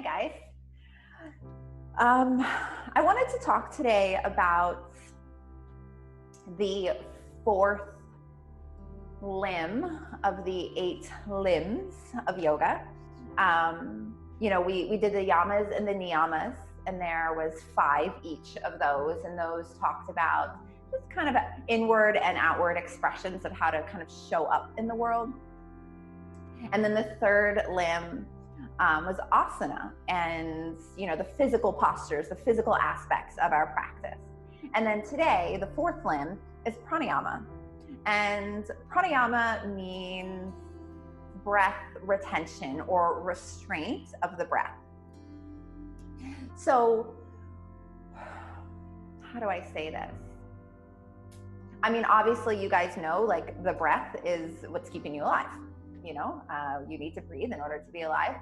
Hi guys. I wanted to talk today about the fourth limb of the 8 limbs of yoga. We did the yamas and the niyamas, and there was 5 each of those, and those talked about just kind of inward and outward expressions of how to kind of show up in the world. And then the third limb was asana, and the physical postures, the physical aspects of our practice. And then today, the fourth limb is pranayama. And pranayama means breath retention or restraint of the breath. So, how do I say this? I mean, obviously you guys know, like, the breath is what's keeping you alive. You need to breathe in order to be alive.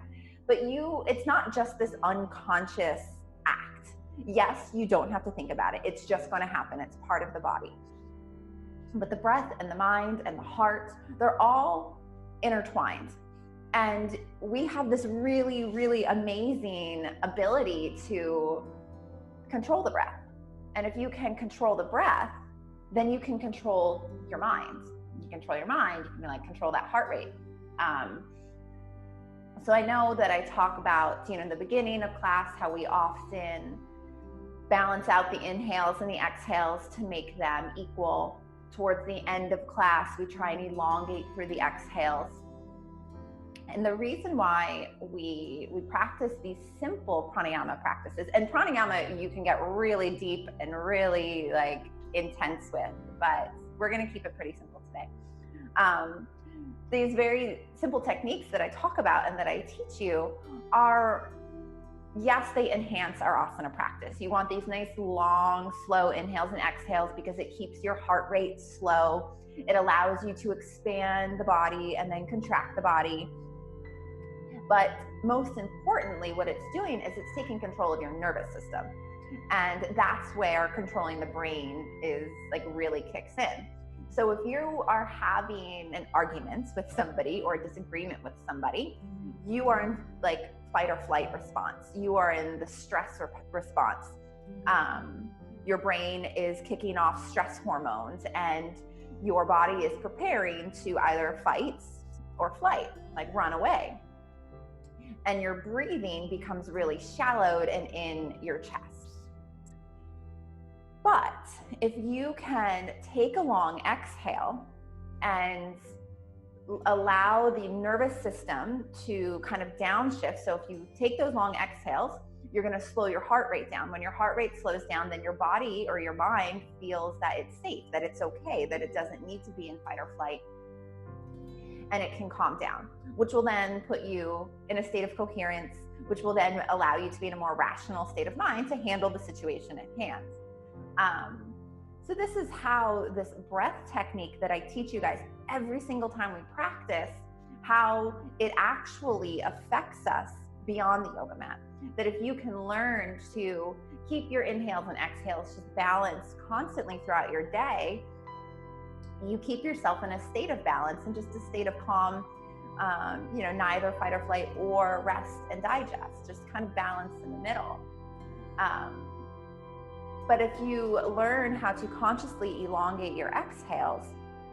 But it's not just this unconscious act. Yes, you don't have to think about it. It's just going to happen. It's part of the body. But the breath and the mind and the heart, they're all intertwined. And we have this really, really amazing ability to control the breath. And if you can control the breath, then you can control your mind. You control your mind, you can control that heart rate. So I know that I talk about, in the beginning of class, how we often balance out the inhales and the exhales to make them equal. Towards the end of class, we try and elongate through the exhales. And the reason why we practice these simple pranayama practices, and pranayama you can get really deep and really intense with, but we're going to keep it pretty simple today. These very simple techniques that I talk about and that I teach you are, yes, they enhance our asana practice. You want these nice, long, slow inhales and exhales because it keeps your heart rate slow. It allows you to expand the body and then contract the body. But most importantly, what it's doing is it's taking control of your nervous system. And that's where controlling the brain is really kicks in. So if you are having an argument with somebody or a disagreement with somebody, you are in fight or flight response. You are in the stress response. Your brain is kicking off stress hormones, and your body is preparing to either fight or flight, run away. And your breathing becomes really shallowed and in your chest. But if you can take a long exhale and allow the nervous system to kind of downshift. So if you take those long exhales, you're going to slow your heart rate down. When your heart rate slows down, then your body or your mind feels that it's safe, that it's okay, that it doesn't need to be in fight or flight. And it can calm down, which will then put you in a state of coherence, which will then allow you to be in a more rational state of mind to handle the situation at hand. So this is how this breath technique that I teach you guys every single time we practice, how it actually affects us beyond the yoga mat. That if you can learn to keep your inhales and exhales just balanced constantly throughout your day, you keep yourself in a state of balance and just a state of calm, neither fight or flight or rest and digest, just kind of balanced in the middle. But if you learn how to consciously elongate your exhales,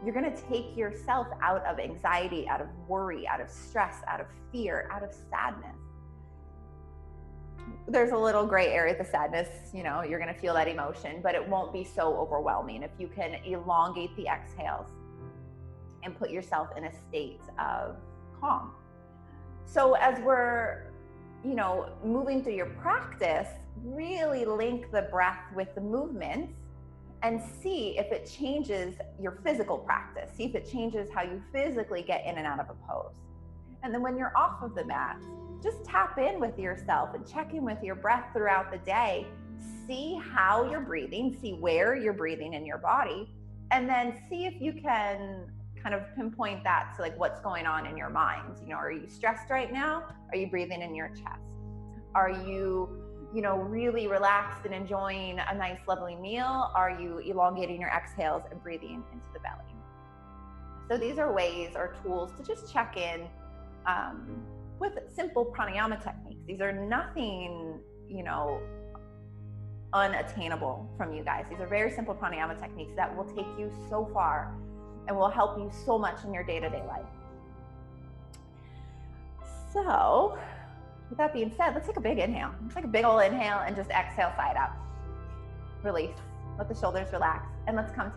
you're going to take yourself out of anxiety, out of worry, out of stress, out of fear, out of sadness. There's a little gray area with the sadness, you're going to feel that emotion, but it won't be so overwhelming if you can elongate the exhales and put yourself in a state of calm. So as we're moving through your practice, really link the breath with the movements and see if it changes your physical practice. See if it changes how you physically get in and out of a pose. And then when you're off of the mat, just tap in with yourself and check in with your breath throughout the day. See how you're breathing, see where you're breathing in your body, and then see if you can kind of pinpoint that to what's going on in your mind. Are you stressed right now? Are you breathing in your chest? Are you, really relaxed and enjoying a nice, lovely meal? Are you elongating your exhales and breathing into the belly? So these are ways or tools to just check in with simple pranayama techniques. These are nothing, unattainable from you guys. These are very simple pranayama techniques that will take you so far and will help you so much in your day-to-day life. So with that being said, let's take a big inhale. Let's take a big old inhale and just exhale side up. Release. Let the shoulders relax. And let's come to